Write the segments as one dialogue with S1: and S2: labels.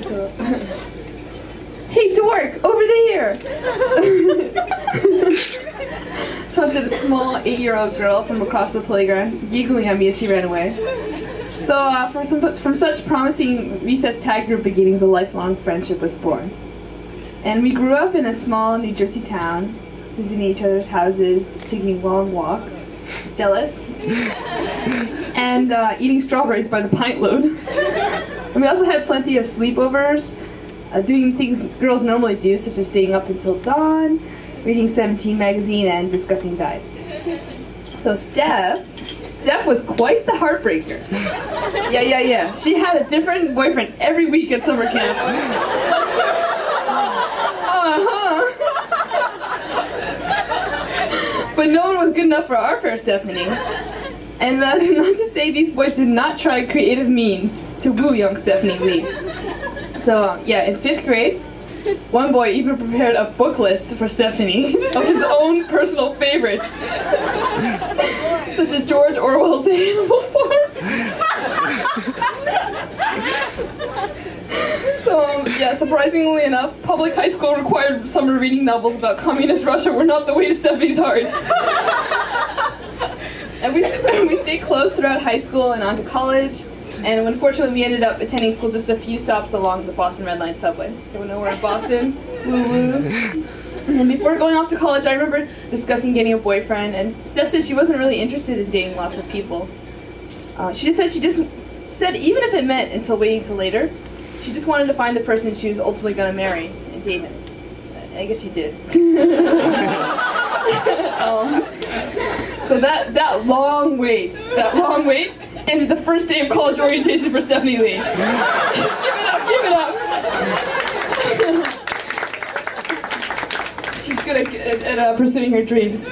S1: So, hey, dork, over there! Taunted a small 8-year-old girl from across the playground, giggling at me as she ran away. So, from such promising recess tag group beginnings, a lifelong friendship was born. And we grew up in a small New Jersey town, visiting each other's houses, taking long walks, jealous, and eating strawberries by the pint load. And we also had plenty of sleepovers, doing things girls normally do, such as staying up until dawn, reading 17 magazine, and discussing diets. So Steph was quite the heartbreaker. Yeah. She had a different boyfriend every week at summer camp. But no one was good enough for our fair Stephanie. And not to say these boys did not try creative means to woo young Stephanie Lee. So in 5th grade, one boy even prepared a book list for Stephanie of his own personal favorites, such as George Orwell's Animal Farm. So, surprisingly enough, public high school required summer reading novels about communist Russia were not the way to Stephanie's heart. And we stayed close throughout high school and on to college, and unfortunately we ended up attending school just a few stops along the Boston Red Line subway. So we know we're in Boston, woo woo. And then before going off to college, I remember discussing getting a boyfriend, and Steph said she wasn't really interested in dating lots of people. She said even if it meant until waiting till later, she just wanted to find the person she was ultimately going to marry and date him. I guess she did. So that long wait ended the first day of college orientation for Stephanie Lee. Give it up. She's good at pursuing her dreams.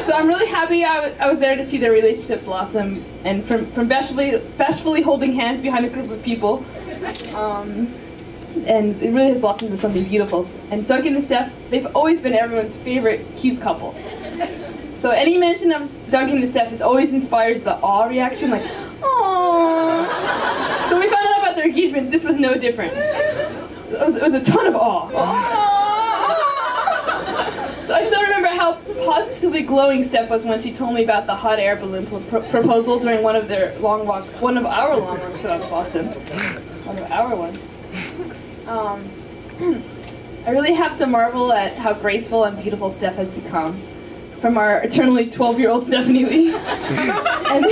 S1: So I'm really happy I was there to see their relationship blossom, and from bashfully holding hands behind a group of people, and it really has blossomed into something beautiful. And Duncan and Steph, they've always been everyone's favorite cute couple. So any mention of Duncan and Steph, it always inspires the awe reaction, like, aww. So we found out about their engagement. This was no different. It was a ton of awe. So I still remember how positively glowing Steph was when she told me about the hot air balloon proposal during one of our long walks out of Boston. One of our ones. I really have to marvel at how graceful and beautiful Steph has become from our eternally 12-year-old Stephanie Lee. And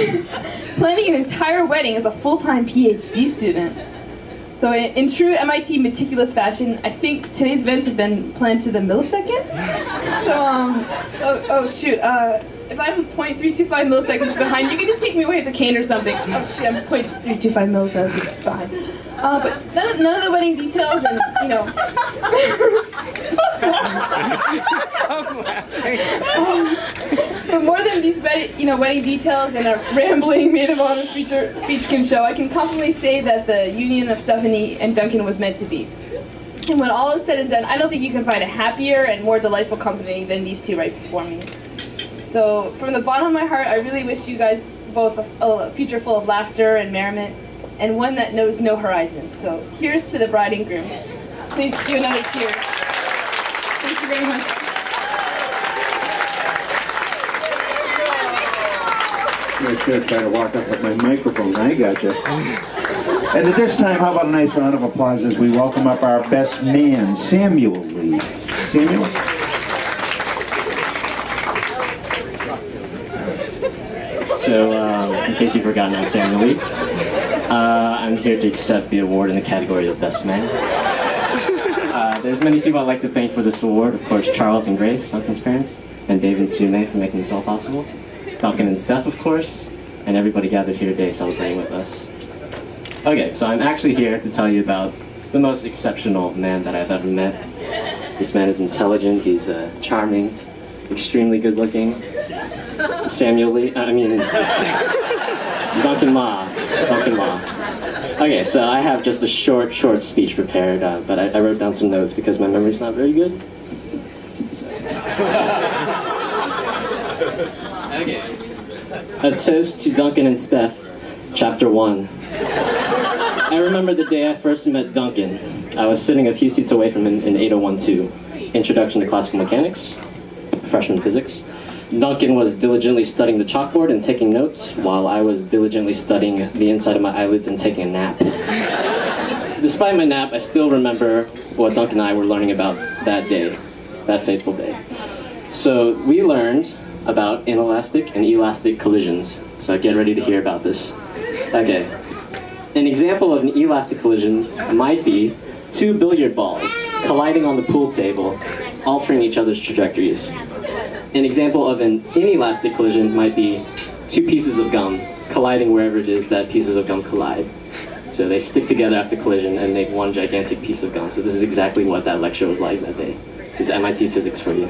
S1: planning an entire wedding as a full-time PhD student. So in true MIT meticulous fashion, I think today's events have been planned to the millisecond. So, shoot, if I'm 0.325 milliseconds behind, you can just take me away with a cane or something. Oh shit, I'm 0.325 milliseconds behind. But none of the wedding details, and but more than these wedding details and a rambling maid of honor speech can show, I can confidently say that the union of Stephanie and Duncan was meant to be. And when all is said and done, I don't think you can find a happier and more delightful company than these two right before me. So from the bottom of my heart, I really wish you guys both a future full of laughter and merriment, and one that knows no horizons. So here's to the bride and groom. Please do another cheer. Thank you very much.
S2: I should try to walk up with my microphone. I gotcha. And at this time, how about a nice round of applause as we welcome up our best man, Samuel Lee. Samuel?
S3: So, in case you've forgotten, I'm Samuel Lee. I'm here to accept the award in the category of Best Man. There's many people I'd like to thank for this award. Of course, Charles and Grace, Duncan's parents, and Dave and Sue May for making this all possible. Duncan and Steph, of course, and everybody gathered here today celebrating with us. Okay, so I'm actually here to tell you about the most exceptional man that I've ever met. This man is intelligent, he's charming, extremely good looking. Duncan Ma. Okay, so I have just a short speech prepared, but I wrote down some notes because my memory's not very good. Okay. A toast to Duncan and Steph, Chapter 1. I remember the day I first met Duncan. I was sitting a few seats away from him in 8012, Introduction to Classical Mechanics, freshman physics. Duncan was diligently studying the chalkboard and taking notes, while I was diligently studying the inside of my eyelids and taking a nap. Despite my nap, I still remember what Duncan and I were learning about that day, that fateful day. So we learned about inelastic and elastic collisions. So get ready to hear about this. Okay. An example of an elastic collision might be two billiard balls colliding on the pool table, altering each other's trajectories. An example of an inelastic collision might be two pieces of gum colliding wherever it is that pieces of gum collide. So they stick together after collision and make one gigantic piece of gum. So this is exactly what that lecture was like that day. This is MIT physics for you.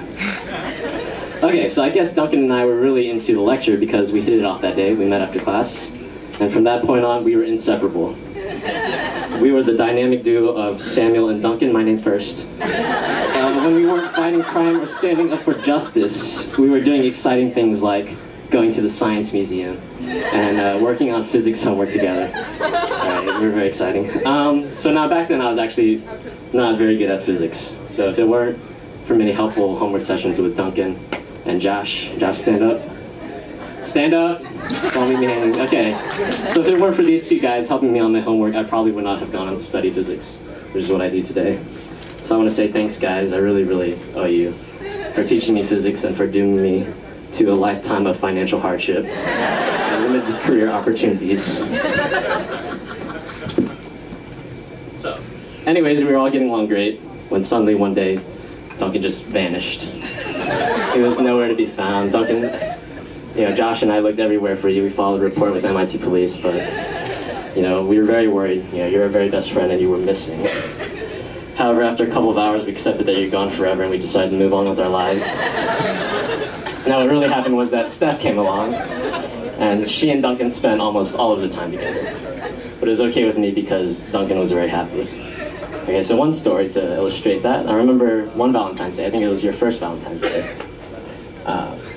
S3: Okay, so I guess Duncan and I were really into the lecture because we hit it off that day. We met after class. And from that point on, we were inseparable. We were the dynamic duo of Samuel and Duncan, my name first. When we weren't fighting crime or standing up for justice, we were doing exciting things like going to the science museum and working on physics homework together. We were very exciting. So now back then I was actually not very good at physics. So if it weren't for many helpful homework sessions with Duncan and Josh, stand up. Stand up. Don't leave me hanging. Okay. So if it weren't for these two guys helping me on my homework, I probably would not have gone on to study physics, which is what I do today. So I want to say thanks, guys. I really, really owe you for teaching me physics and for dooming me to a lifetime of financial hardship and limited career opportunities. So, anyways, we were all getting along great when suddenly one day, Duncan just vanished. He was nowhere to be found. Duncan, Josh and I looked everywhere for you. We followed a report with MIT police, but, we were very worried. You're our very best friend and you were missing. However, after a couple of hours, we accepted that you're gone forever and we decided to move on with our lives. Now, what really happened was that Steph came along, and she and Duncan spent almost all of the time together. But it was okay with me because Duncan was very happy. Okay, so one story to illustrate that. I remember one Valentine's Day. I think it was your first Valentine's Day.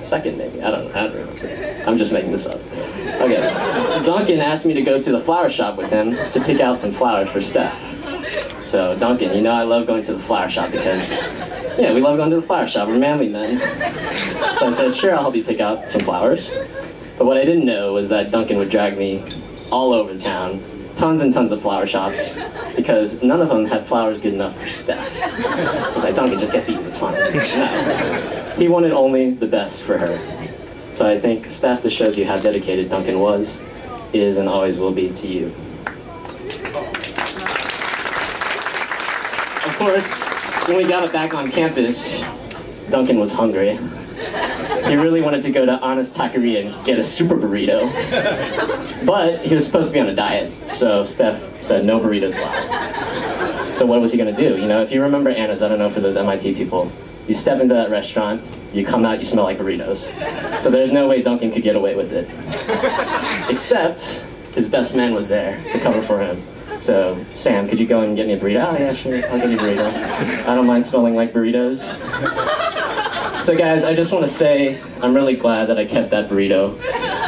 S3: Second, maybe. I don't remember. I'm just making this up. Okay. Duncan asked me to go to the flower shop with him to pick out some flowers for Steph. So, Duncan, I love going to the flower shop because, we love going to the flower shop. We're manly men. So I said, sure, I'll help you pick out some flowers. But what I didn't know was that Duncan would drag me all over town, tons and tons of flower shops, because none of them had flowers good enough for Steph. I was like, Duncan, just get these, it's fine. No. He wanted only the best for her. So I think, Steph, this shows you how dedicated Duncan was, is, and always will be to you. Of course, when we got back on campus, Duncan was hungry. He really wanted to go to Anna's Taqueria and get a super burrito. But he was supposed to be on a diet, so Steph said no burritos allowed. So what was he going to do? If you remember Anna's, I don't know for those MIT people, you step into that restaurant, you come out, you smell like burritos. So there's no way Duncan could get away with it. Except his best man was there to cover for him. So, Sam, could you go and get me a burrito? Oh, yeah, sure, I'll get you a burrito. I don't mind smelling like burritos. So, guys, I just want to say I'm really glad that I kept that burrito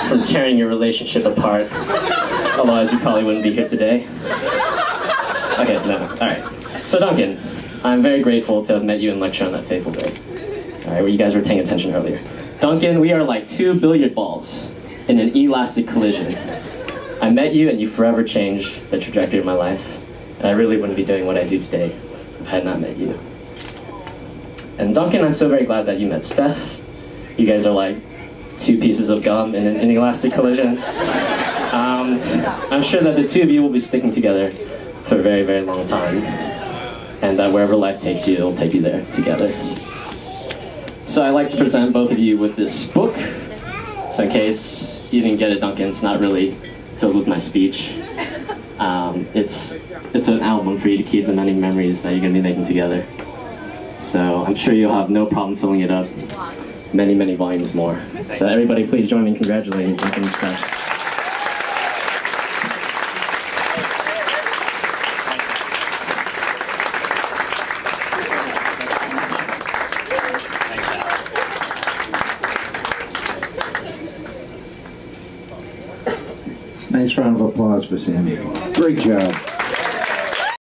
S3: from tearing your relationship apart. Otherwise, you probably wouldn't be here today. Okay, no, all right. So, Duncan, I'm very grateful to have met you in lecture on that fateful day. All right, where you guys were paying attention earlier. Duncan, we are like two billiard balls in an elastic collision. I met you and you forever changed the trajectory of my life. And I really wouldn't be doing what I do today if I had not met you. And Duncan, I'm so very glad that you met Steph. You guys are like two pieces of gum in an inelastic collision. I'm sure that the two of you will be sticking together for a very, very long time. And that wherever life takes you, it'll take you there together. So I'd like to present both of you with this book. So in case you didn't get it, Duncan, it's not really filled with my speech. It's an album for you to keep the many memories that you're going to be making together. So I'm sure you'll have no problem filling it up. Many, many volumes more. So everybody please join me in congratulating Duncan and Steph.
S2: Nice round of applause for Sammy. Great job.